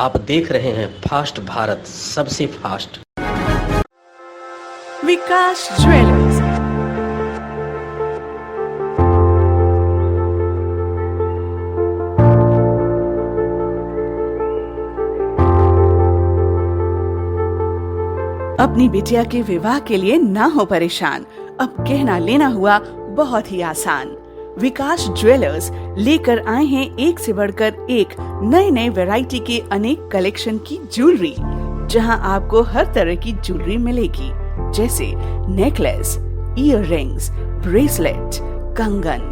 आप देख रहे हैं फास्ट भारत, सबसे फास्ट। विकास ज्वेलर्स, अपनी बिटिया के विवाह के लिए ना हो परेशान, अब कहना लेना हुआ बहुत ही आसान। विकास ज्वेलर्स लेकर आए हैं एक से बढ़कर एक नए नए वैरायटी के अनेक कलेक्शन की ज्वेलरी, जहां आपको हर तरह की ज्वेलरी मिलेगी, जैसे नेकलेस, ईयर रिंग्स, ब्रेसलेट, कंगन,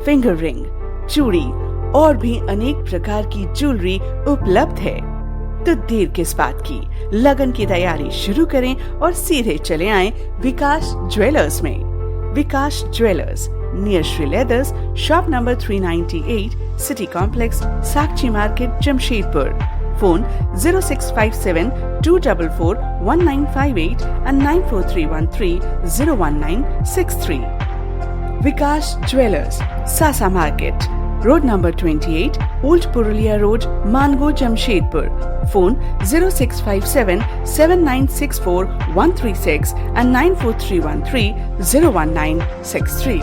फिंगर रिंग, चूड़ी और भी अनेक प्रकार की ज्वेलरी उपलब्ध है। तो देर किस बात की, लगन की तैयारी शुरू करें और सीधे चले आएं विकास ज्वेलर्स में। Vikas jewellers, near Shri leathers, shop number 398, city complex, Sakchi market, Jamshedpur. Phone 0657 244 1958 and 94313 01963। Vikas jewellers, Sasa market, road number 28, old Purulia road, Mango, Jamshedpur. Phone 0657 7964 136 and 94313 01963।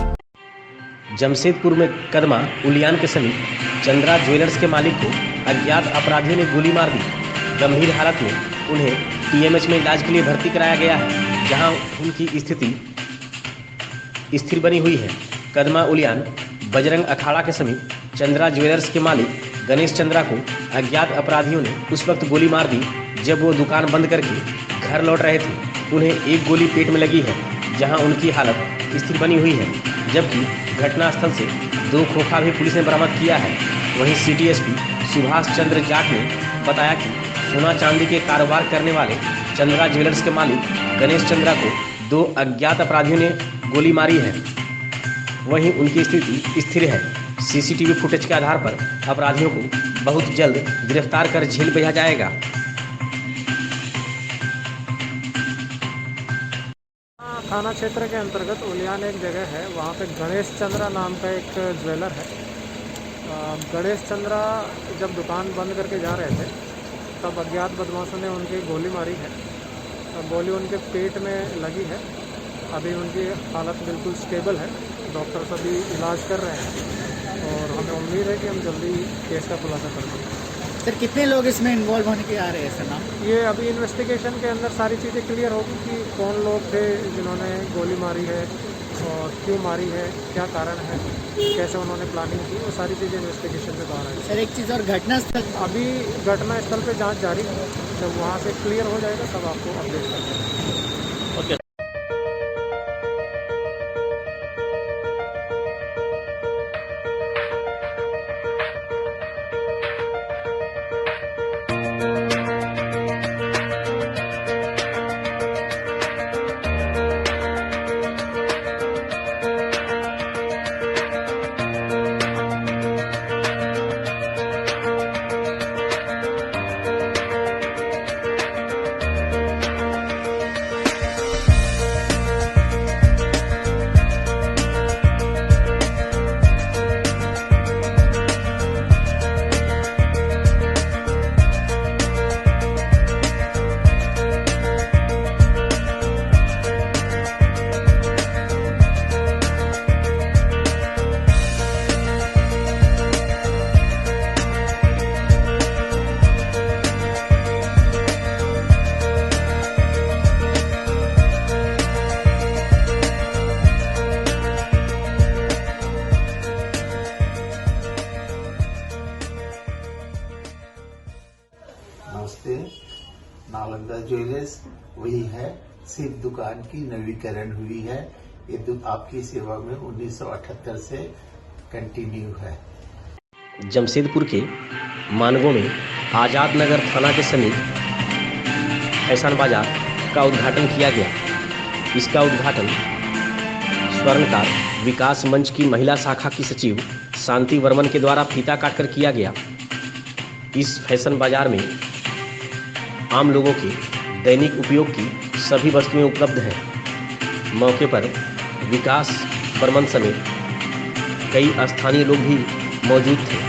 Jamshedpur में कदमा उलियान के समीप चंद्रा ज्वेलर्स के मालिक को अज्ञात अपराधियों ने गोली मार दी। गंभीर हालत में उन्हें टीएमएच में इलाज के लिए भर्ती कराया गया है, जहां उनकी स्थिति स्थिर बनी हुई है। कदमा उलियान बजरंग अखाड़ा के समीप चंद्रा ज्वेलर्स के मालिक गणेश चंद्रा को अज्ञात अपराधियों ने उस वक्त गोली मार दी जब वो दुकान बंद करके घर लौट रहे थे। उन्हें एक गोली पेट में लगी है, जहां उनकी हालत स्थिर बनी हुई है, जबकि घटनास्थल से 2 खोखा भी पुलिस ने बरामद किया है। वहीं सिटी एसपी सुभाष चंद्र जाट ने बताया कि सोना चांदी के कारोबार करने वाले चंद्रा ज्वेलर्स के मालिक गणेश चंद्रा को 2 अज्ञात अपराधियों ने गोली मारी है। वहीं उनकी स्थिति स्थिर है। सीसीटीवी फुटेज के आधार पर अपराधियों को बहुत जल्द गिरफ्तार कर जेल भेजा जाएगा। थाना क्षेत्र के अंतर्गत उलियान एक जगह है, वहाँ पे गणेश चंद्रा नाम का एक ज्वेलर है। गणेश चंद्रा जब दुकान बंद करके जा रहे थे तब अज्ञात बदमाशों ने उनकी गोली मारी है। गोली उनके पेट में लगी है। अभी उनकी हालत बिल्कुल स्टेबल है। डॉक्टर सभी इलाज कर रहे हैं और हमें उम्मीद है कि हम जल्दी केस का खुलासा कर देंगे। सर, कितने लोग इसमें इन्वॉल्व होने के आ रहे हैं सर नाम? ये अभी इन्वेस्टिगेशन के अंदर सारी चीज़ें क्लियर होगी कि कौन लोग थे जिन्होंने गोली मारी है और क्यों मारी है, क्या कारण है, कैसे उन्होंने प्लानिंग की, वो सारी चीज़ें इन्वेस्टिगेशन से बाहर आएगी। सर, एक चीज़ और, घटनास्थल अभी घटनास्थल पे जांच जारी है। जब वहाँ से क्लियर हो जाएगा तब आपको अपडेट कर देंगे। नमस्ते। नालंदा ज्वेलर्स वही है, सिर्फ दुकान की नवीकरण हुई है। ये आपकी सेवा में 1978 से कंटिन्यू है। जमशेदपुर के मानगो में आजाद नगर थाना के समीप फैशन बाजार का उद्घाटन किया गया। इसका उद्घाटन स्वर्णकार विकास मंच की महिला शाखा की सचिव शांति वर्मन के द्वारा फीता काटकर किया गया। इस फैशन बाजार में आम लोगों के दैनिक उपयोग की सभी वस्तुएं उपलब्ध हैं। मौके पर विकास वर्मन समेत कई स्थानीय लोग भी मौजूद थे।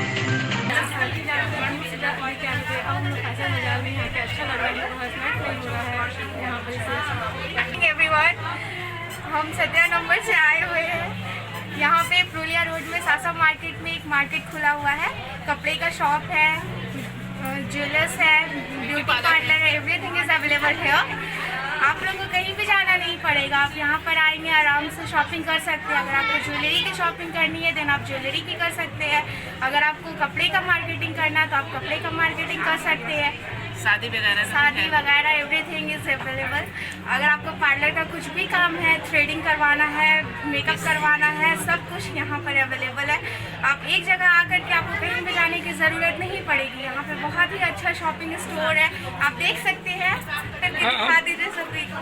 सासा मार्केट में एक मार्केट खुला हुआ है, कपड़े का शॉप है, ज्वेलर्स है, ब्यूटी पार्लर है, एवरीथिंग इज अवेलेबल है। आप लोगों को कहीं भी जाना नहीं पड़ेगा, आप यहाँ पर आएंगे आराम से शॉपिंग कर सकते हैं। अगर आपको ज्वेलरी की शॉपिंग करनी है देन आप ज्वेलरी की कर सकते हैं। अगर आपको कपड़े का मार्केटिंग करना है तो आप कपड़े का मार्केटिंग कर सकते हैं। शादी वगैरह एवरीथिंग इज अवेलेबल। अगर आपको पार्लर का कुछ भी काम है, थ्रेडिंग करवाना है, मेकअप करवाना है, सब कुछ यहाँ पर अवेलेबल है। आप एक जगह आकर के आपको कहीं भी जाने की ज़रूरत नहीं पड़ेगी। यहाँ पे बहुत ही अच्छा शॉपिंग स्टोर है, आप देख सकते हैं। दिखा दीजिए सभी को।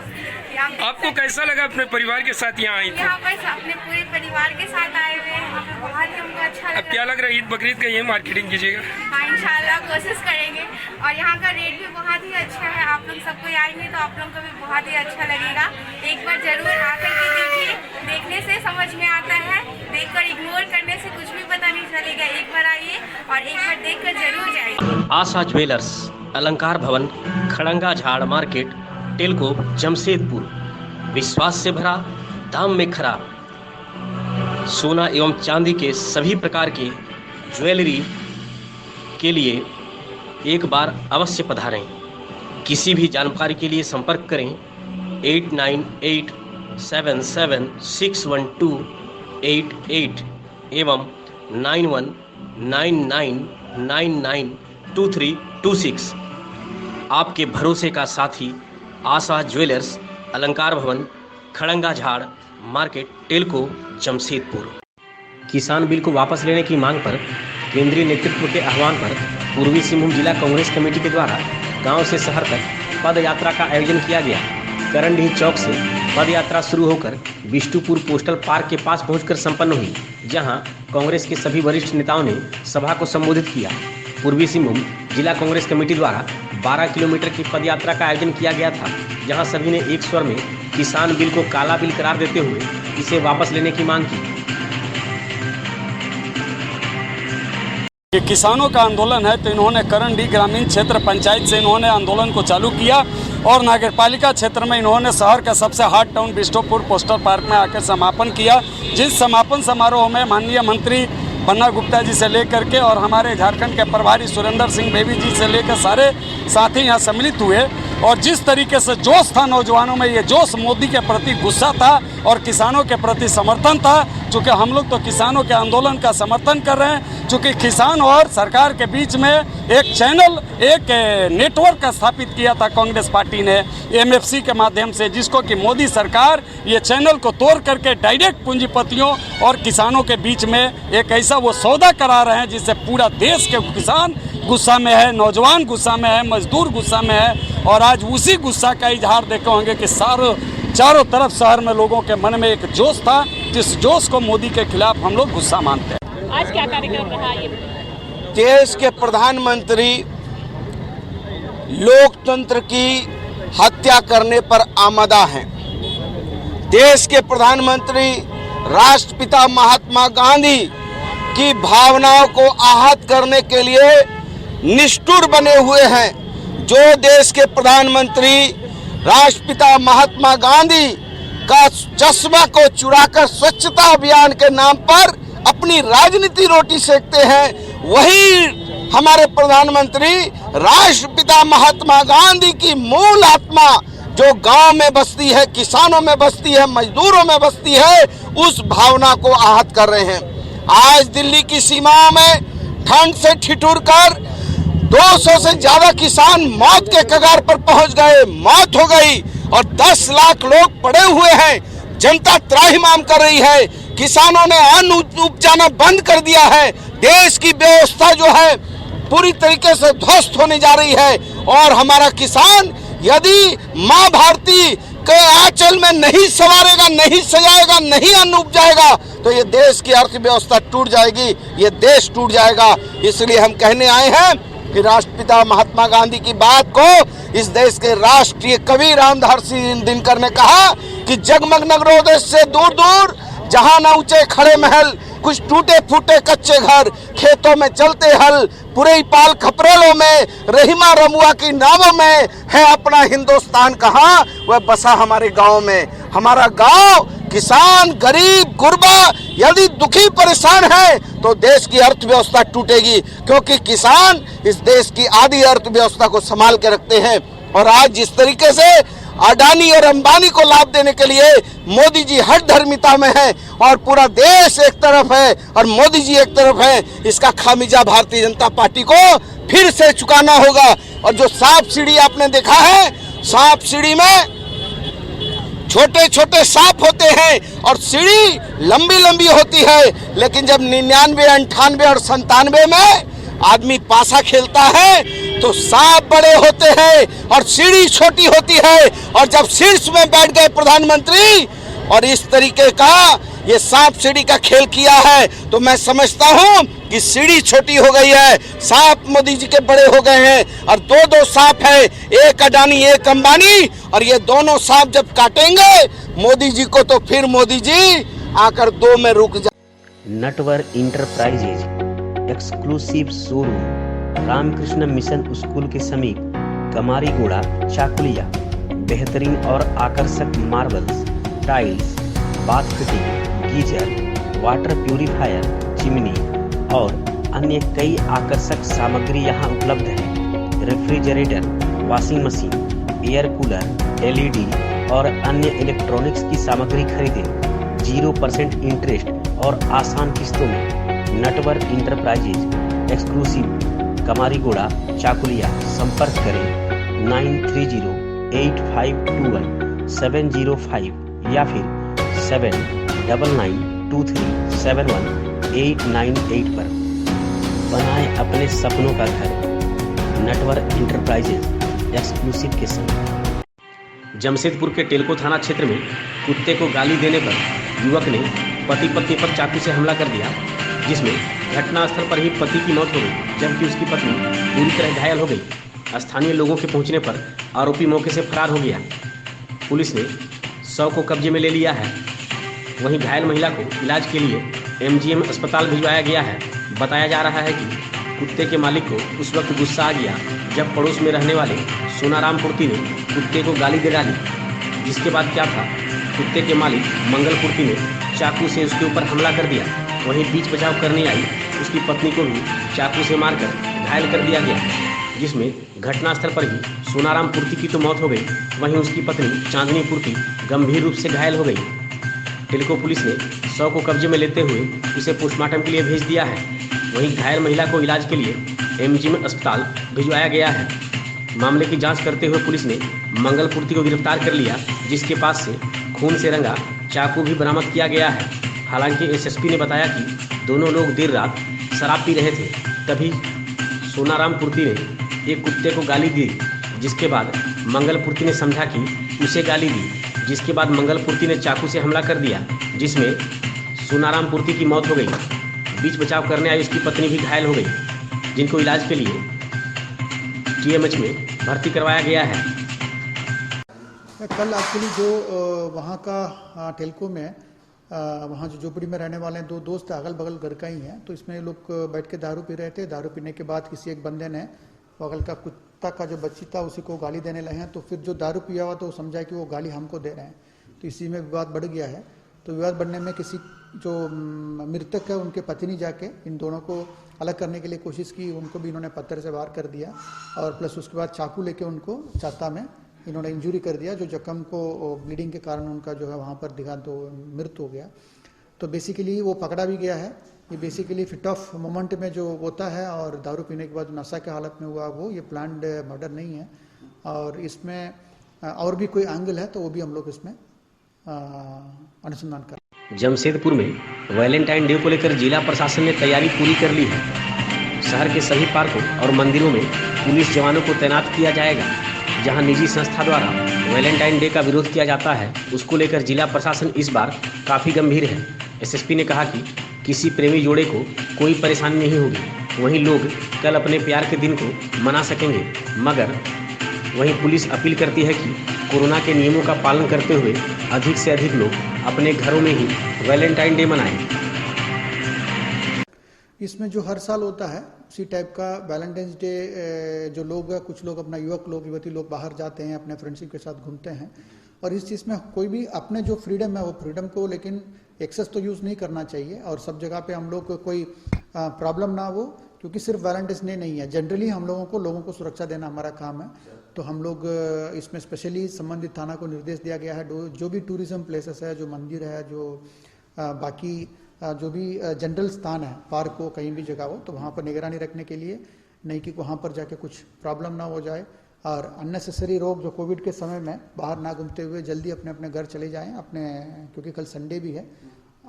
आपको कैसा लगा अपने परिवार के साथ यहाँ आई थी? यहाँ पर अपने पूरे परिवार के साथ आए हुए हैं, यहाँ पे बहुत ही हमको अच्छा अब लगा। क्या लग रहा है ईद बकरीद का ये मार्केटिंग कीजिएगा? हाँ, इंशाल्लाह कोशिश करेंगे। और यहाँ का रेट भी बहुत ही अच्छा है, आप लोग सबको आएंगे तो आप लोगों को भी बहुत ही अच्छा लगेगा। एक बार जरूर आकर के देखिए, देखने से समझ में आता है, देखकर इग्नोर करने से कुछ भी पता नहीं चलेगा। एक बार आइए और एक बार देखकर जरूर जाइए। आशा ज्वेलर्स, अलंकार भवन, खड़ंगा झाड़ मार्केट, टेलको, जमशेदपुर। विश्वास से भरा, दाम में खरा। सोना एवं चांदी के सभी प्रकार के ज्वेलरी के लिए एक बार अवश्य पधारें। किसी भी जानकारी के लिए संपर्क करें 8987761288 एवं 9199992326। आपके भरोसे का साथी आशा ज्वेलर्स, अलंकार भवन, खड़ंगा झाड़ मार्केट, टेलको, जमशेदपुर। किसान बिल को वापस लेने की मांग पर केंद्रीय नेतृत्व के आह्वान पर पूर्वी सिंहभूम जिला कांग्रेस कमेटी के द्वारा गांव से शहर तक पद यात्रा का आयोजन किया गया। करंडीह चौक से पद यात्रा शुरू होकर बिष्टुपुर पोस्टल पार्क के पास पहुंचकर संपन्न हुई, जहां कांग्रेस के सभी वरिष्ठ नेताओं ने सभा को संबोधित किया। पूर्वी सिंहभूम जिला कांग्रेस कमेटी द्वारा 12 किलोमीटर की पद यात्रा का आयोजन किया गया था, जहां सभी ने एक स्वर में किसान बिल को काला बिल करार देते हुए इसे वापस लेने की मांग की। ये किसानों का आंदोलन है, तो इन्होंने करंडी ग्रामीण क्षेत्र पंचायत से इन्होंने आंदोलन को चालू किया और नगरपालिका क्षेत्र में इन्होंने शहर का सबसे hot town Bistupur postal park में आकर समापन किया। जिस समापन समारोह में माननीय मंत्री बन्ना गुप्ता जी से लेकर के और हमारे झारखंड के प्रभारी सुरेंद्र सिंह बेबी जी से लेकर सारे साथी यहाँ सम्मिलित हुए और जिस तरीके से जोश था नौजवानों में, ये जोश मोदी के प्रति गुस्सा था और किसानों के प्रति समर्थन था। चूँकि हम लोग तो किसानों के आंदोलन का समर्थन कर रहे हैं, चूँकि किसान और सरकार के बीच में एक चैनल, एक नेटवर्क स्थापित किया था कांग्रेस पार्टी ने MFC के माध्यम से, जिसको कि मोदी सरकार ये चैनल को तोड़ करके डायरेक्ट पूंजीपतियों और किसानों के बीच में एक ऐसा वो सौदा करा रहे हैं जिससे पूरा देश के किसान गुस्सा में है, नौजवान गुस्सा में है, मजदूर गुस्सा में है। और आज उसी गुस्सा का इजहार देखे होंगे कि चारों तरफ शहर में लोगों के मन में एक जोश था, जिस जोश को मोदी के खिलाफ हम लोग गुस्सा मानते हैं। आज क्या कार्यक्रम रहा ये? देश के प्रधानमंत्री लोकतंत्र की हत्या करने पर आमदा हैं। देश के प्रधानमंत्री राष्ट्रपिता महात्मा गांधी की भावनाओं को आहत करने के लिए निष्ठुर बने हुए हैं। जो देश के प्रधानमंत्री राष्ट्रपिता महात्मा गांधी का चश्मा को चुराकर स्वच्छता अभियान के नाम पर अपनी राजनीति रोटी सेकते हैं, वही हमारे प्रधानमंत्री राष्ट्रपिता महात्मा गांधी की मूल आत्मा जो गांव में बसती है, किसानों में बसती है, मजदूरों में बसती है, उस भावना को आहत कर रहे हैं। आज दिल्ली की सीमाओं में ठंड से ठिठुर कर 200 से ज्यादा किसान मौत के कगार पर पहुंच गए, मौत हो गई और 10 लाख लोग पड़े हुए हैं। जनता त्राहिमाम कर रही है, किसानों ने अन्न उपजाना बंद कर दिया है, देश की व्यवस्था जो है पूरी तरीके से ध्वस्त होने जा रही है। और हमारा किसान यदि माँ भारती के आंचल में नहीं संवारेगा, नहीं सजाएगा, नहीं अन्न उपजाएगा, तो ये देश की अर्थव्यवस्था टूट जाएगी, ये देश टूट जाएगा। इसलिए हम कहने आए हैं कि राष्ट्रपिता महात्मा गांधी की बात को इस देश के राष्ट्रीय कवि रामधारी सिंह दिनकर ने कहा कि जगमग नगरों से दूर दूर, जहां न ऊंचे खड़े महल, कुछ टूटे फूटे कच्चे घर, खेतों में चलते हल, पूरे पाल खपरेलों में, रहीमा रमुआ की नावों में है अपना हिंदुस्तान कहाँ, वह बसा हमारे गांव में। हमारा गांव किसान, गरीब, गुरबा यदि दुखी परेशान है तो देश की अर्थव्यवस्था टूटेगी, क्योंकि किसान इस देश की आधी अर्थव्यवस्था को संभाल के रखते हैं। और आज जिस तरीके से अडानी और अंबानी को लाभ देने के लिए मोदी जी हर धर्मिता में है और पूरा देश एक तरफ है और मोदी जी एक तरफ है, इसका खामिजा भारतीय जनता पार्टी को फिर से चुकाना होगा। और जो सांप सीढ़ी आपने देखा है, सांप सीढ़ी में छोटे छोटे सांप होते हैं और सीढ़ी लंबी लंबी होती है, लेकिन जब 99, 98 और 97 में आदमी पासा खेलता है तो सांप बड़े होते हैं और सीढ़ी छोटी होती है। और जब शीर्ष में बैठ गए प्रधानमंत्री और इस तरीके का ये सांप सीढ़ी का खेल किया है, तो मैं समझता हूं कि सीढ़ी छोटी हो गई है, सांप मोदी जी के बड़े हो गए हैं। और दो सांप है, एक अडानी एक अंबानी, और ये दोनों सांप जब काटेंगे मोदी जी को तो फिर मोदी जी आकर 2 में रुक जाए। Natwar enterprises exclusive showroom Ramakrishna mission school के समीप कमारीगोड़ा, चाकुलिया। बेहतरीन और आकर्षक marbles, tiles, bath fitting, geyser, water purifier, chimney और अन्य कई आकर्षक सामग्री यहाँ उपलब्ध है। Refrigerator, washing machine, air cooler, LED और अन्य इलेक्ट्रॉनिक्स की सामग्री खरीदें 0% इंटरेस्ट और आसान किस्तों में। Natwar enterprises exclusive Kamarigora, Chakulia. संपर्क करें 9308521705 या फिर 7992371898 पर। बनाएं अपने सपनों का घर नटवर इंटरप्राइजेज एक्सक्लूसिव के संग। जमशेदपुर के टेलको थाना क्षेत्र में कुत्ते को गाली देने पर युवक ने पति पत्नी पर चाकू से हमला कर दिया, जिसमें घटनास्थल पर ही पति की मौत हो गई, जबकि उसकी पत्नी बुरी तरह घायल हो गई। स्थानीय लोगों के पहुंचने पर आरोपी मौके से फरार हो गया। पुलिस ने शव को कब्जे में ले लिया है। वहीं घायल महिला को इलाज के लिए एमजीएम अस्पताल भिजवाया गया है। बताया जा रहा है कि कुत्ते के मालिक को उस वक्त गुस्सा आ गया जब पड़ोस में रहने वाले सोनाराम पूर्ति ने कुत्ते को गाली दे डाली। जिसके बाद क्या था, कुत्ते के मालिक मंगल पूर्ति ने चाकू से उसके ऊपर हमला कर दिया। वहीं बीच बचाव करने आई उसकी पत्नी को भी चाकू से मारकर घायल कर दिया गया, जिसमें घटनास्थल पर ही सोनाराम पूर्ति की तो मौत हो गई, वहीं उसकी पत्नी चांदनी पूर्ति गंभीर रूप से घायल हो गई। टेलको पुलिस ने शव को कब्जे में लेते हुए उसे पोस्टमार्टम के लिए भेज दिया है। वहीं घायल महिला को इलाज के लिए एमजीएम अस्पताल भिजवाया गया है। मामले की जांच करते हुए पुलिस ने मंगल पूर्ति को गिरफ्तार कर लिया, जिसके पास से खून से रंगा चाकू भी बरामद किया गया है। हालांकि एसएसपी ने बताया कि दोनों लोग देर रात शराब पी रहे थे, तभी सोनाराम पूर्ति ने एक कुत्ते को गाली दी, जिसके बाद मंगल पूर्ति ने समझा कि उसे गाली दी, जिसके बाद मंगल पूर्ति ने चाकू से हमला कर दिया, जिसमें सोनाराम पूर्ति की मौत हो गई। बीच बचाव करने आई उसकी पत्नी भी घायल हो गई, जिनको इलाज के लिए टीएमएच में भर्ती करवाया गया है। कल एक्चुअली जो वहाँ का टेलको में वहाँ जो झोपड़ी में रहने वाले 2 दोस्त अगल बगल घर का ही हैं, तो इसमें लोग बैठ के दारू पी रहे थे। दारू पीने के बाद किसी एक बंदे ने बगल का कुत्ता का जो बच्ची था उसी को गाली देने लगे हैं। तो फिर जो दारू पिया हुआ तो समझा कि वो गाली हमको दे रहे हैं, तो इसी में विवाद बढ़ गया है। तो विवाद बढ़ने में किसी जो मृतक है उनके पत्नी जाके इन दोनों को अलग करने के लिए कोशिश की, उनको भी इन्होंने पत्थर से वार कर दिया और प्लस उसके बाद चाकू लेके उनको छाता में इन्होंने इंजरी कर दिया, जो जख्म को ब्लीडिंग के कारण उनका जो है वहाँ पर दिखा तो मृत्यु हो गया। तो बेसिकली वो पकड़ा भी गया है। ये बेसिकली फिट ऑफ मोमेंट में जो होता है और दारू पीने के बाद नशा के हालत में हुआ वो, ये प्लान्ड मर्डर नहीं है। और इसमें और भी कोई एंगल है तो वो भी हम लोग इसमें अनुसंधान कर। जमशेदपुर में वैलेंटाइन डे को लेकर जिला प्रशासन ने तैयारी पूरी कर ली है। शहर के सभी पार्कों और मंदिरों में पुलिस जवानों को तैनात किया जाएगा। जहां निजी संस्था द्वारा वैलेंटाइन डे का विरोध किया जाता है, उसको लेकर जिला प्रशासन इस बार काफ़ी गंभीर है। एसएसपी ने कहा कि किसी प्रेमी जोड़े को कोई परेशानी नहीं होगी। वहीं लोग कल अपने प्यार के दिन को मना सकेंगे, मगर वहीं पुलिस अपील करती है कि कोरोना के नियमों का पालन करते हुए अधिक से अधिक लोग अपने घरों में ही वैलेंटाइन डे मनाएं। इसमें जो हर साल होता है उसी टाइप का वैलेंटाइंस डे जो लोग कुछ लोग अपना युवक लोग युवती लोग बाहर जाते हैं, अपने फ्रेंडशिप के साथ घूमते हैं और इस चीज़ में कोई भी अपने जो फ्रीडम है वो फ्रीडम को लेकिन एक्सेस तो यूज़ नहीं करना चाहिए, और सब जगह पे हम लोग को कोई प्रॉब्लम ना हो, क्योंकि सिर्फ वैलेंटाइंस डे नहीं है, जनरली हम लोगों को सुरक्षा देना हमारा काम है। तो हम लोग इसमें स्पेशली संबंधित थाना को निर्देश दिया गया है, जो भी टूरिज्म प्लेसेस है, जो मंदिर है, जो बाकी जो भी जनरल स्थान है, पार्क हो, कहीं भी जगह हो, तो वहाँ पर निगरानी रखने के लिए, नहीं कि वहाँ पर जाके कुछ प्रॉब्लम ना हो जाए, और अननेसेसरी लोग जो कोविड के समय में बाहर ना घूमते हुए जल्दी अपने अपने घर चले जाएं, अपने, क्योंकि कल संडे भी है,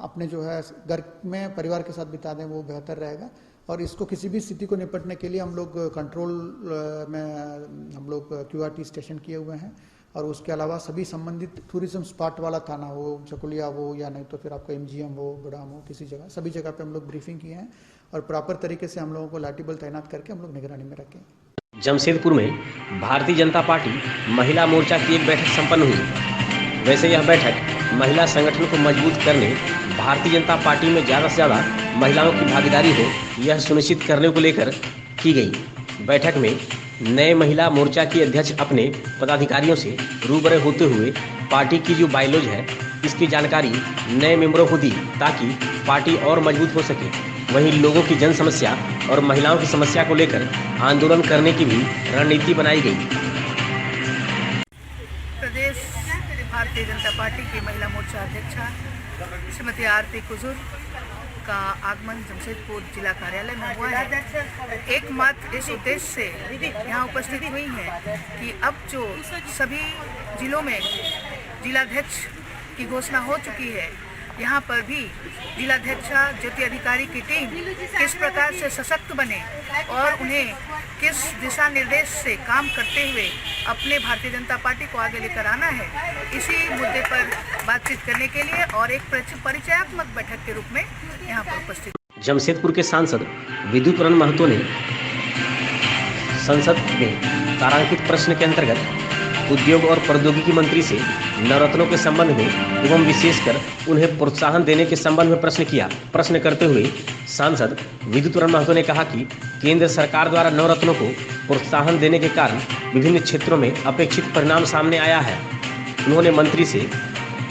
अपने जो है घर में परिवार के साथ बिता दें, वो बेहतर रहेगा। और इसको किसी भी स्थिति को निपटने के लिए हम लोग कंट्रोल में हम लोग QRT स्टेशन किए हुए हैं, और उसके अलावा सभी संबंधित टूरिज्म स्पॉट वाला थाना हो, चकुलिया हो या नहीं तो फिर आपका MGM हो, गुड़ाम हो, किसी जगह, सभी जगह पे हम लोग ब्रीफिंग किए हैं, और प्रॉपर तरीके से हम लोगों को लाठी बल तैनात करके हम लोग निगरानी में रखें। जमशेदपुर में भारतीय जनता पार्टी महिला मोर्चा की एक बैठक संपन्न हुई। वैसे यह बैठक महिला संगठन को मजबूत करने, भारतीय जनता पार्टी में ज़्यादा से ज़्यादा महिलाओं की भागीदारी हो, यह सुनिश्चित करने को लेकर की गई। बैठक में नए महिला मोर्चा की अध्यक्ष अपने पदाधिकारियों से रूबरू होते हुए पार्टी की जो बायलॉज है इसकी जानकारी नए मेंबरों को दी, ताकि पार्टी और मजबूत हो सके। वहीं लोगों की जन समस्या और महिलाओं की समस्या को लेकर आंदोलन करने की भी रणनीति बनाई गई। प्रदेश भारतीय जनता पार्टी की महिला मोर्चा अध्यक्षा श्रीमती आरती कुजूर का आगमन जमशेदपुर जिला कार्यालय में हुआ है। एकमात्र इस उद्देश्य से यहाँ उपस्थित हुई हैं कि अब जो सभी जिलों में जिलाध्यक्ष की घोषणा हो चुकी है, यहाँ पर भी जिलाध्यक्षा ज्योति अधिकारी की टीम किस प्रकार से सशक्त बने और उन्हें किस दिशा निर्देश से काम करते हुए अपने भारतीय जनता पार्टी को आगे लेकर आना है, इसी मुद्दे पर बातचीत करने के लिए और एक परिचयात्मक बैठक के रूप में यहाँ पर उपस्थित। जमशेदपुर के सांसद विद्युतरण महतो ने संसद में तारांकित प्रश्न के अंतर्गत उद्योग और प्रौद्योगिकी मंत्री से नवरत्नों के संबंध में एवं विशेषकर उन्हें प्रोत्साहन देने के संबंध में प्रश्न किया। प्रश्न करते हुए सांसद विद्युतरण महतो ने कहा कि केंद्र सरकार द्वारा नवरत्नों को प्रोत्साहन देने के कारण विभिन्न क्षेत्रों में अपेक्षित परिणाम सामने आया है। उन्होंने मंत्री से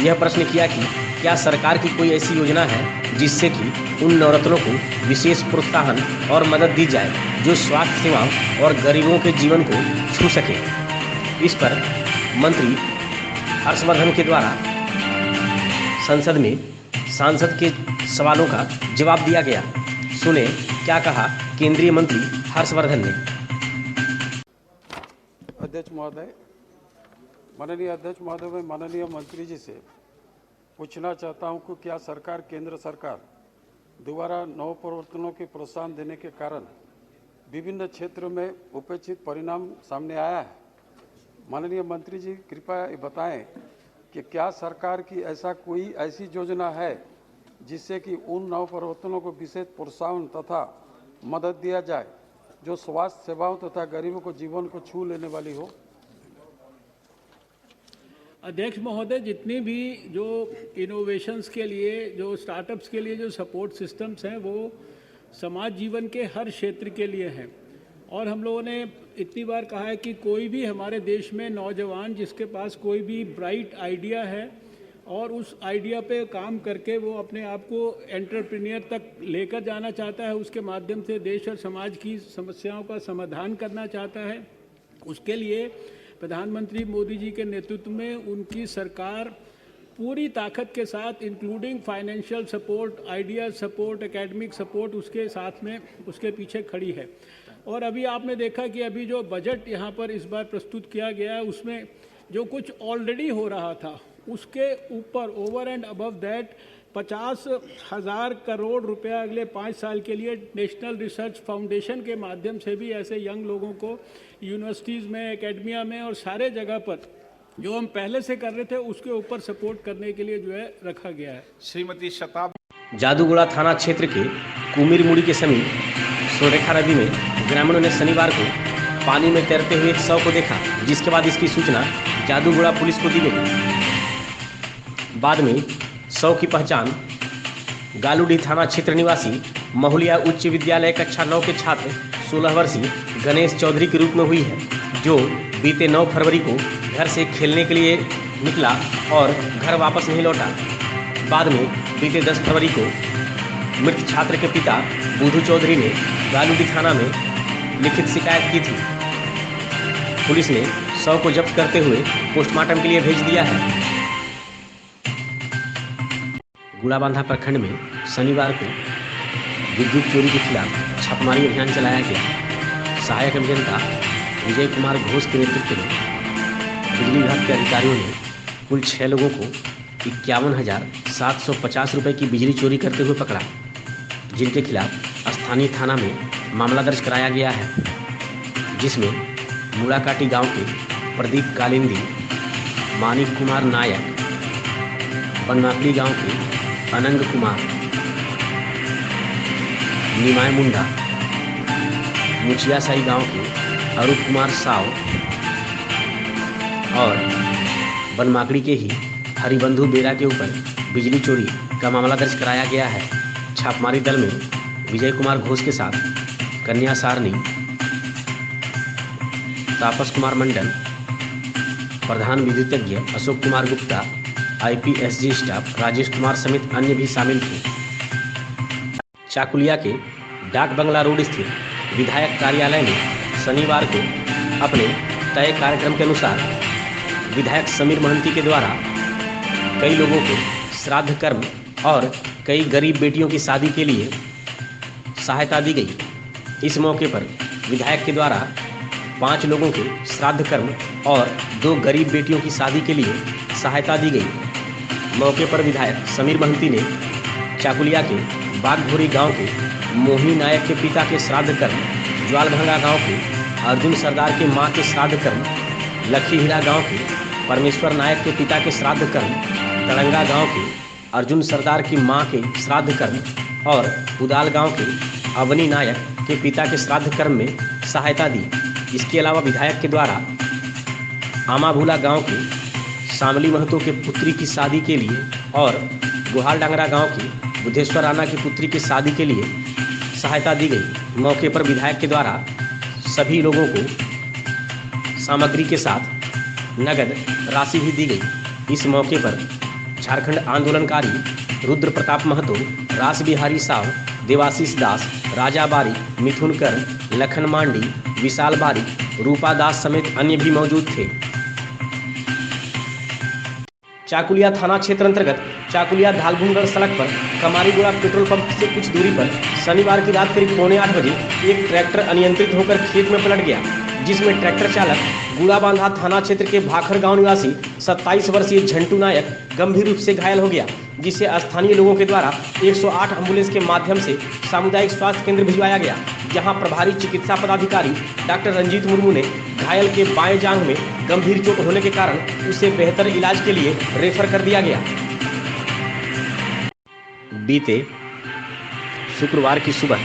यह प्रश्न किया कि क्या सरकार की कोई ऐसी योजना है जिससे कि उन नवरत्नों को विशेष प्रोत्साहन और मदद दी जाए जो स्वास्थ्य सेवाओं और गरीबों के जीवन को छू सके। इस पर मंत्री हर्षवर्धन के द्वारा संसद में सांसद के सवालों का जवाब दिया गया। सुने क्या कहा केंद्रीय मंत्री हर्षवर्धन ने। अध्यक्ष महोदय, माननीय अध्यक्ष महोदय, मैं माननीय मंत्री जी से पूछना चाहता हूं कि क्या सरकार, केंद्र सरकार द्वारा नव प्रवर्तनों के प्रोत्साहन देने के कारण विभिन्न क्षेत्रों में अपेक्षित परिणाम सामने आया है। माननीय मंत्री जी कृपया बताएं कि क्या सरकार की ऐसी योजना है जिससे कि उन नव प्रवर्तनों को विशेष प्रोत्साहन तथा मदद दिया जाए जो स्वास्थ्य सेवाओं तथा गरीबों को जीवन को छू लेने वाली हो। अध्यक्ष महोदय, जितनी भी जो इनोवेशंस के लिए, जो स्टार्टअप्स के लिए जो सपोर्ट सिस्टम्स हैं वो समाज जीवन के हर क्षेत्र के लिए हैं। और हम लोगों ने इतनी बार कहा है कि कोई भी हमारे देश में नौजवान जिसके पास कोई भी ब्राइट आइडिया है और उस आइडिया पे काम करके वो अपने आप को एंटरप्रेन्योर तक लेकर जाना चाहता है, उसके माध्यम से देश और समाज की समस्याओं का समाधान करना चाहता है, उसके लिए प्रधानमंत्री मोदी जी के नेतृत्व में उनकी सरकार पूरी ताकत के साथ including financial support, idea support, academic support उसके साथ में उसके पीछे खड़ी है। और अभी आपने देखा कि अभी जो बजट यहाँ पर इस बार प्रस्तुत किया गया है उसमें जो कुछ ऑलरेडी हो रहा था उसके ऊपर over and above that 50,000 crore रुपया अगले 5 साल के लिए नेशनल रिसर्च फाउंडेशन के माध्यम से भी ऐसे यंग लोगों को यूनिवर्सिटीज़ में, एकेडमिया में और सारे जगह पर जो हम पहले से कर रहे थे उसके ऊपर सपोर्ट करने के लिए जो है रखा गया है। श्रीमती शताब्दी। जादूगोड़ा थाना क्षेत्र के कुमिरमुड़ी के समीप सोरेखा नदी में ग्रामीणों ने शनिवार को पानी में तैरते हुए एक शव को देखा, जिसके बाद इसकी सूचना जादूगोड़ा पुलिस को दी गई। बाद में शव की पहचान गालूडीह थाना क्षेत्र निवासी महुलिया उच्च विद्यालय कक्षा 9 के छात्र 16 वर्षीय गणेश चौधरी के रूप में हुई है, जो बीते 9 फरवरी को घर से खेलने के लिए निकला और घर वापस नहीं लौटा। बाद में बीते 10 फरवरी को मृत छात्र के पिता बुधू चौधरी ने गालूडी थाना में लिखित शिकायत की थी। पुलिस ने शव को जब्त करते हुए पोस्टमार्टम के लिए भेज दिया है। गुड़ाबांधा प्रखंड में शनिवार को विद्युत चोरी के खिलाफ छापेमारी अभियान चलाया गया। सहायक अभियंता विजय कुमार घोष के नेतृत्व में बिजली विभाग के अधिकारियों ने कुल 6 लोगों को 51,750 रुपये की बिजली चोरी करते हुए पकड़ा, जिनके खिलाफ स्थानीय थाना में मामला दर्ज कराया गया है, जिसमें मुड़ाकाटी गांव के प्रदीप कालिंदी, मानिक कुमार नायक, बनमाकड़ी गांव के अनंग कुमार, निमाय मुंडा, मुचियासाई गांव के अरूप कुमार साव और बनमाकड़ी के ही हरिबंधु बेरा के ऊपर बिजली चोरी का मामला दर्ज कराया गया है। छापेमारी दल में विजय कुमार घोष के साथ कन्या सारनी, तापस कुमार मंडल, प्रधान विद्युतज्ञ अशोक कुमार गुप्ता, IPSG स्टाफ राजेश कुमार समेत अन्य भी शामिल थे। चाकुलिया के डाक बंगला रोड स्थित विधायक कार्यालय में शनिवार को अपने तय कार्यक्रम के अनुसार विधायक समीर महंती के द्वारा कई लोगों को श्राद्ध कर्म और कई गरीब बेटियों की शादी के लिए सहायता दी गई। इस मौके पर विधायक के द्वारा 5 लोगों के श्राद्ध कर्म और 2 गरीब बेटियों की शादी के लिए सहायता दी गई। मौके पर विधायक समीर महंती ने चाकुलिया के बागभोरी गांव के मोहिनी नायक के पिता के श्राद्ध कर्म, ज्वालभंगा गांव के अर्जुन सरदार के मां के श्राद्ध कर्म, लखी हीरा गांव के परमेश्वर नायक के पिता के श्राद्ध कर्म, तड़ंगा गांव के अर्जुन सरदार की मां के श्राद्ध कर्म और उदाल गांव के अवनी नायक के पिता के श्राद्ध कर्म में सहायता दी। इसके अलावा विधायक के द्वारा आमाभूला गांव के शामली महतो के पुत्री की शादी के लिए और गुहाल डांगरा गांव की बुद्धेश्वर राणा की पुत्री की शादी के लिए सहायता दी गई। मौके पर विधायक के द्वारा सभी लोगों को सामग्री के साथ नगद राशि भी दी गई। इस मौके पर झारखंड आंदोलनकारी रुद्र प्रताप महतो, रास बिहारी साव, देवाशीष दास, राजा बारी, मिथुन कर, लखन मांडी, विशाल बारी, रूपा दास समेत अन्य भी मौजूद थे। चाकुलिया थाना क्षेत्र अंतर्गत चाकुलिया धालभूमगढ़ सड़क पर कमारीगुड़ा पेट्रोल पंप से कुछ दूरी पर शनिवार की रात करीब 7:45 बजे एक ट्रैक्टर अनियंत्रित होकर खेत में पलट गया, जिसमें ट्रैक्टर चालक गुड़ाबांधा थाना क्षेत्र के भाखर गांव निवासी 27 वर्षीय झंटू नायक गंभीर रूप से घायल हो गया, जिसे स्थानीय लोगों के द्वारा 108 एम्बुलेंस के माध्यम से सामुदायिक स्वास्थ्य केंद्र भिजवाया गया, जहां प्रभारी चिकित्सा पदाधिकारी डॉक्टर रंजीत मुर्मू ने घायल के बाएं जांघ में गंभीर चोट होने के कारण उसे बेहतर इलाज के लिए रेफर कर दिया गया। बीते शुक्रवार की सुबह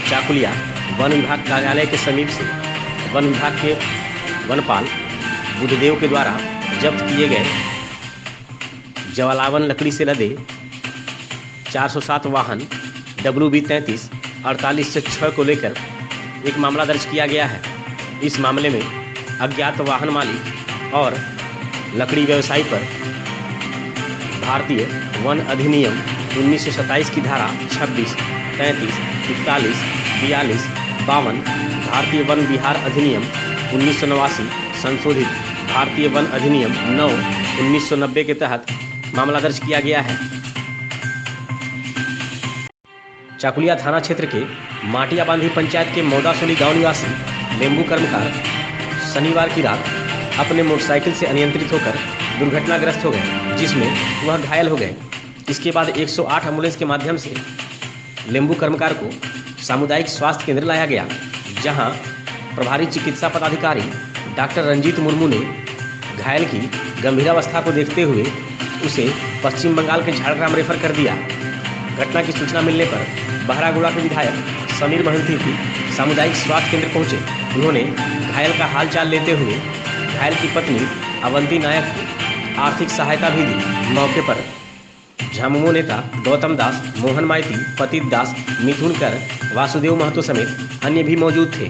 चाकुलिया वन विभाग कार्यालय के समीप से वन विभाग के वनपाल बुद्धदेव के द्वारा जब्त किए गए जवालावन लकड़ी से लदे 407 वाहन WB-33 4806 को लेकर एक मामला दर्ज किया गया है। इस मामले में अज्ञात वाहन मालिक और लकड़ी व्यवसायी पर भारतीय वन अधिनियम 1927 की धारा 26, 33, 41, 42, 52, भारतीय वन विहार अधिनियम 1989 संशोधित भारतीय वन अधिनियम 9, 1990 के तहत मामला दर्ज किया गया है। चाकुलिया थाना क्षेत्र के माटिया बांधी पंचायत के मौदासोली गांव निवासी लेम्बू कर्मकार शनिवार की रात अपने मोटरसाइकिल से अनियंत्रित होकर दुर्घटनाग्रस्त हो गए, जिसमें वह घायल हो गए। इसके बाद 108 एम्बुलेंस के माध्यम से लेम्बू कर्मकार को सामुदायिक स्वास्थ्य केंद्र लाया गया, जहां प्रभारी चिकित्सा पदाधिकारी डॉक्टर रंजीत मुर्मू ने घायल की गंभीरावस्था को देखते हुए उसे पश्चिम बंगाल के झारग्राम रेफर कर दिया। घटना की सूचना मिलने पर बहरागुड़ा के विधायक समीर महंती भी सामुदायिक स्वास्थ्य केंद्र पहुंचे। उन्होंने घायल का हालचाल लेते हुए घायल की पत्नी अवंती नायक को आर्थिक सहायता भी दी। मौके पर झामुमो नेता गौतम दास, मोहन माइती, पतित दास, मिथुन कर, वासुदेव महतो समेत अन्य भी मौजूद थे।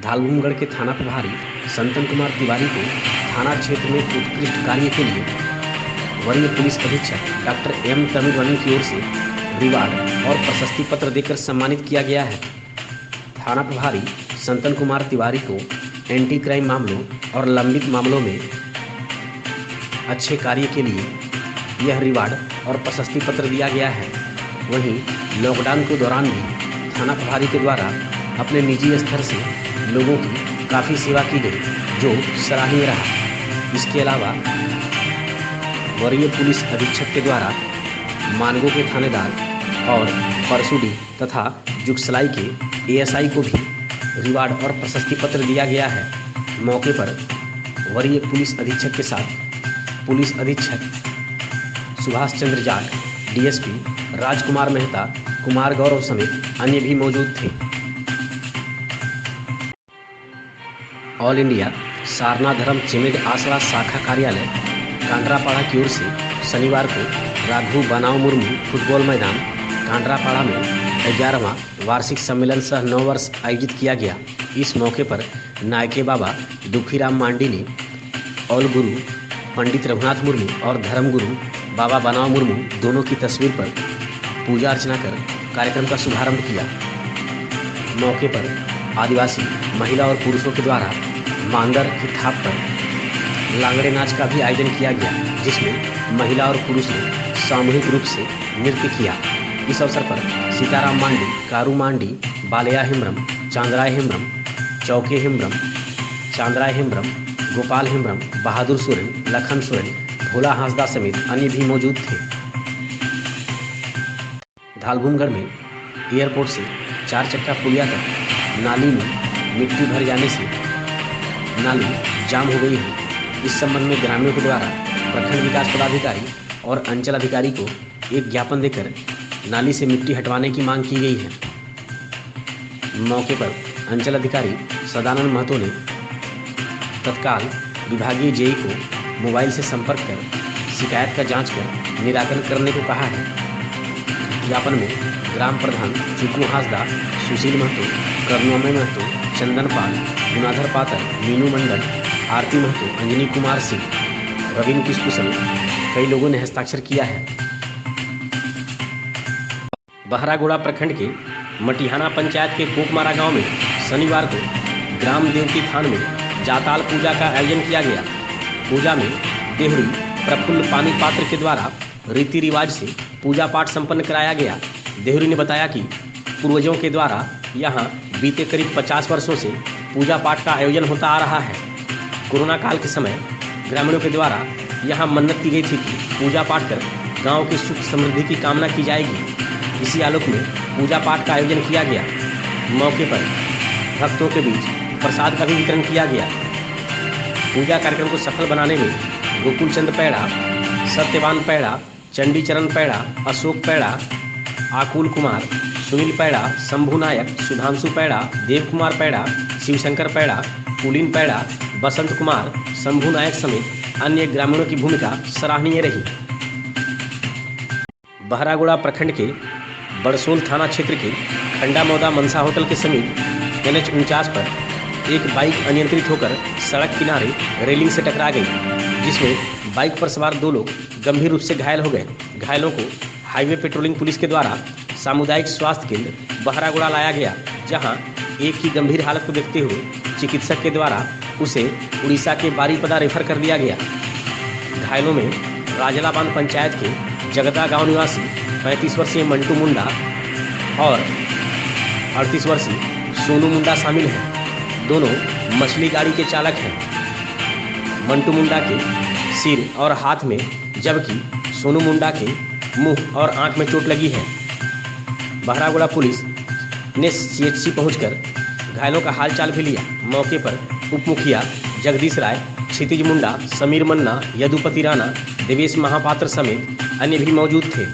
धालभूमगढ़ के थाना प्रभारी संतन कुमार तिवारी को थाना क्षेत्र में उत्कृष्ट कार्य के लिए वरीय पुलिस अधीक्षक डॉक्टर एम तमिलवानन की ओर से रिवार्ड और प्रशस्ति पत्र देकर सम्मानित किया गया है। थाना प्रभारी संतन कुमार तिवारी को एंटी क्राइम मामलों और लंबित मामलों में अच्छे कार्य के लिए यह रिवार्ड और प्रशस्ति पत्र दिया गया है। वहीं लॉकडाउन के दौरान भी थाना प्रभारी के द्वारा अपने निजी स्तर से लोगों की काफ़ी सेवा की गई, जो सराहनीय रहा। इसके अलावा वरीय पुलिस अधीक्षक के द्वारा मानगो के थानेदार और परसुडी तथा जुगसलाई के एएसआई को भी रिवार्ड और प्रशस्ति पत्र दिया गया है। मौके पर वरीय पुलिस अधीक्षक के साथ पुलिस अधीक्षक सुभाष चंद्र जाट, डीएसपी राजकुमार मेहता, कुमार गौरव समेत अन्य भी मौजूद थे। ऑल इंडिया सारना धर्म चिमेद आसरा शाखा कार्यालय कांड्रापाड़ा की ओर से शनिवार को राघु बनाव मुर्मू फुटबॉल मैदान कांड्रापाड़ा में 11वां वार्षिक सम्मेलन सह 9 वर्ष आयोजित किया गया। इस मौके पर नायके बाबा दुखीराम मांडी ने ऑल गुरु पंडित रघुनाथ मुर्मू और धर्म गुरु बाबा बनाव मुर्मू दोनों की तस्वीर पर पूजा अर्चना कर कार्यक्रम का शुभारंभ किया। मौके पर आदिवासी महिला और पुरुषों के द्वारा मांदर की थाप पर लांगड़े नाच का भी आयोजन किया गया, जिसमें महिला और पुरुष ने सामूहिक रूप से नृत्य किया। इस अवसर पर सीताराम मांडी, कारू मांडी, बालया हेम्ब्रम, चांद्राय हेम्ब्रम, चौके हेम्ब्रम, चांद्राय हेम्ब्रम, गोपाल हेम्ब्रम, बहादुर सोरेन, लखन सोरेन, भोला हांसदा समेत अन्य भी मौजूद थे। धालभूमगढ़ में एयरपोर्ट से 4 चक्का पुलिया तक नाली में मिट्टी भर जाने से नाली जाम हो गई है। इस संबंध में ग्रामीणों के द्वारा प्रखंड विकास पदाधिकारी और अंचल अधिकारी को एक ज्ञापन देकर नाली से मिट्टी हटवाने की मांग की गई है। मौके पर अंचल अधिकारी सदानंद महतो ने तत्काल विभागीय जेई को मोबाइल से संपर्क कर शिकायत का जांच कर निराकरण करने को कहा है। ज्ञापन में ग्राम प्रधान चुकू हांसदा, सुशील महतो, करुणामय महतो, चंदन पाल, गुनाधर पातर, मीनू मंडल, आरती महतो, अंजनी कुमार सिंह, रविंद्र किस्कू समेत कई लोगों ने हस्ताक्षर किया है। बहरागोड़ा प्रखंड के मटिहाना पंचायत के कोकमारा गांव में शनिवार को ग्राम देवती थान में जाताल पूजा का आयोजन किया गया। पूजा में देहरी प्रफुल्ल पानी पात्र के द्वारा रीति रिवाज से पूजा पाठ संपन्न कराया गया। देहरी ने बताया कि पूर्वजों के द्वारा यहाँ बीते करीब 50 वर्षों से पूजा पाठ का आयोजन होता आ रहा है। कोरोना काल के समय ग्रामीणों के द्वारा यहाँ मन्नत की गई थी कि पूजा पाठ कर गांव की सुख समृद्धि की कामना की जाएगी। इसी आलोक में पूजा पाठ का आयोजन किया गया। मौके पर भक्तों के बीच प्रसाद का भी वितरण किया गया। पूजा कार्यक्रम को सफल बनाने में गोकुल चंद पैड़ा, सत्यवान पैड़ा, चंडीचरण पैड़ा, अशोक पैड़ा, आकुल कुमार, सुनील पैड़ा, शंभू नायक, सुधांशु पैड़ा, देव कुमार पैड़ा, शिवशंकर पैड़ा, पुलिन पैड़ा, बसंत कुमार, शंभू नायक समेत अन्य ग्रामीणों की भूमिका सराहनीय रही। बहरागोड़ा प्रखंड के बड़सोल थाना क्षेत्र के खंडा मौदा मनसा होटल के समीप NH 49 पर एक बाइक अनियंत्रित होकर सड़क किनारे रेलिंग से टकरा गई, जिसमें बाइक पर सवार 2 लोग गंभीर रूप से घायल हो गए। घायलों को हाईवे पेट्रोलिंग पुलिस के द्वारा सामुदायिक स्वास्थ्य केंद्र बहरागोड़ा लाया गया, जहां एक की गंभीर हालत को देखते हुए चिकित्सक के द्वारा उसे उड़ीसा के बारीपदा रेफर कर दिया गया। घायलों में राजलाबान पंचायत के जगदा गांव निवासी 35 वर्षीय मंटू मुंडा और 38 वर्षीय सोनू मुंडा शामिल हैं। दोनों मछली गाड़ी के चालक हैं। मंटू मुंडा के सिर और हाथ में, जबकि सोनू मुंडा के मुंह और आंख में चोट लगी है। बहरागोड़ा पुलिस ने CHC पहुंचकर घायलों का हालचाल भी लिया। मौके पर उप मुखिया जगदीश राय, क्षितिज मुंडा, समीर मन्ना, यदुपति राणा, देवेश महापात्र समेत अन्य भी मौजूद थे।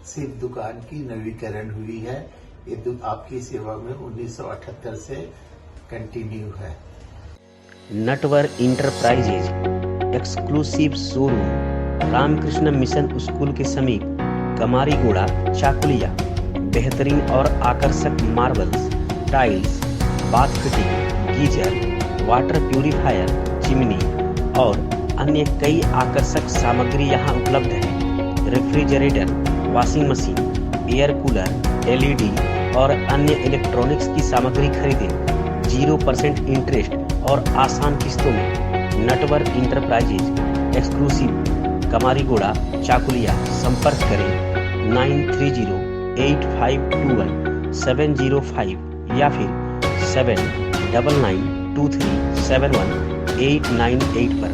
सिर्फ दुकान की नवीकरण हुई है। ये आपकी सेवा में 1978 से कंटिन्यू है। Natwar enterprises exclusive showroom Ramakrishna mission school के समीप कमारीगोड़ा चाकुलिया। बेहतरीन और आकर्षक marbles, tiles, bath fitting, geyser, water purifier, chimney और अन्य कई आकर्षक सामग्री यहाँ उपलब्ध है। Refrigerator, washing machine, air cooler, LED और अन्य इलेक्ट्रॉनिक्स की सामग्री खरीदें 0% इंटरेस्ट और आसान किस्तों में। Natwar enterprises exclusive Kamarigora Chakulia. संपर्क करें 9308521705 या फिर 7992371898 पर।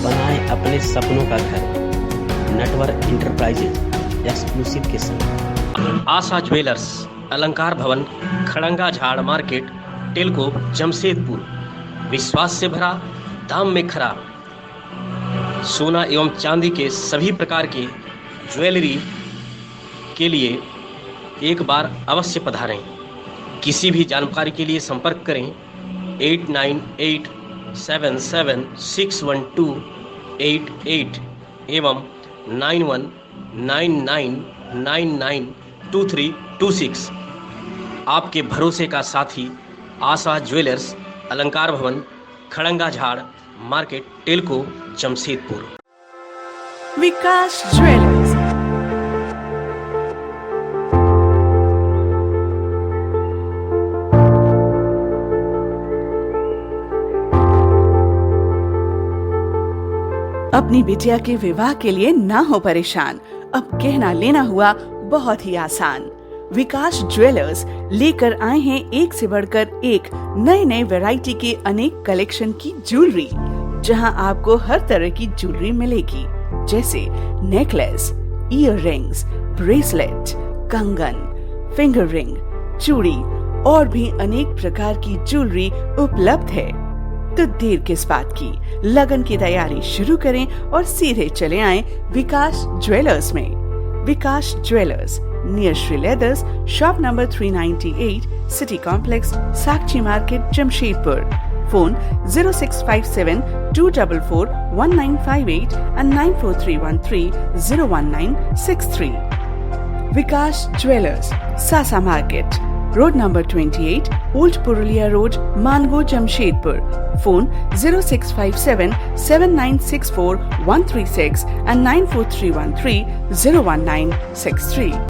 बनाएं अपने सपनों का घर नटवर इंटरप्राइजेज एक्सक्लूसिव के साथ। आशा ज्वेलर्स, अलंकार भवन, खड़ंगा झाड़ मार्केट, टेलको, जमशेदपुर। विश्वास से भरा, दाम में खरा। सोना एवं चांदी के सभी प्रकार के ज्वेलरी के लिए एक बार अवश्य पधारें। किसी भी जानकारी के लिए संपर्क करें 8987761288 एवं 9199992326। आपके भरोसे का साथी आशा ज्वेलर्स, अलंकार भवन, खड़ंगा झाड़ मार्केट, टेलको, जमशेदपुर। विकास ज्वेलर्स। अपनी बिटिया के विवाह के लिए ना हो परेशान, अब कहना लेना हुआ बहुत ही आसान। विकास ज्वेलर्स लेकर आए हैं एक से बढ़कर एक नए नए वैरायटी के अनेक कलेक्शन की ज्वेलरी, जहां आपको हर तरह की ज्वेलरी मिलेगी, जैसे नेकलेस, ईयर रिंग्स, ब्रेसलेट, कंगन, फिंगर रिंग, चूड़ी और भी अनेक प्रकार की ज्वेलरी उपलब्ध है। तो देर किस बात की, लगन की तैयारी शुरू करें और सीधे चले आएं विकास ज्वेलर्स में। Vikas jewellers near Shri leathers, shop number 398, city complex, Sakchi market, Jamshedpur. Phone 0657-244-1958 and 9431301963। Vikas jewellers, Sasa market, road number 28, old Purulia road, Mango, Jamshedpur. Phone 0657-7964-136 and 9431301963।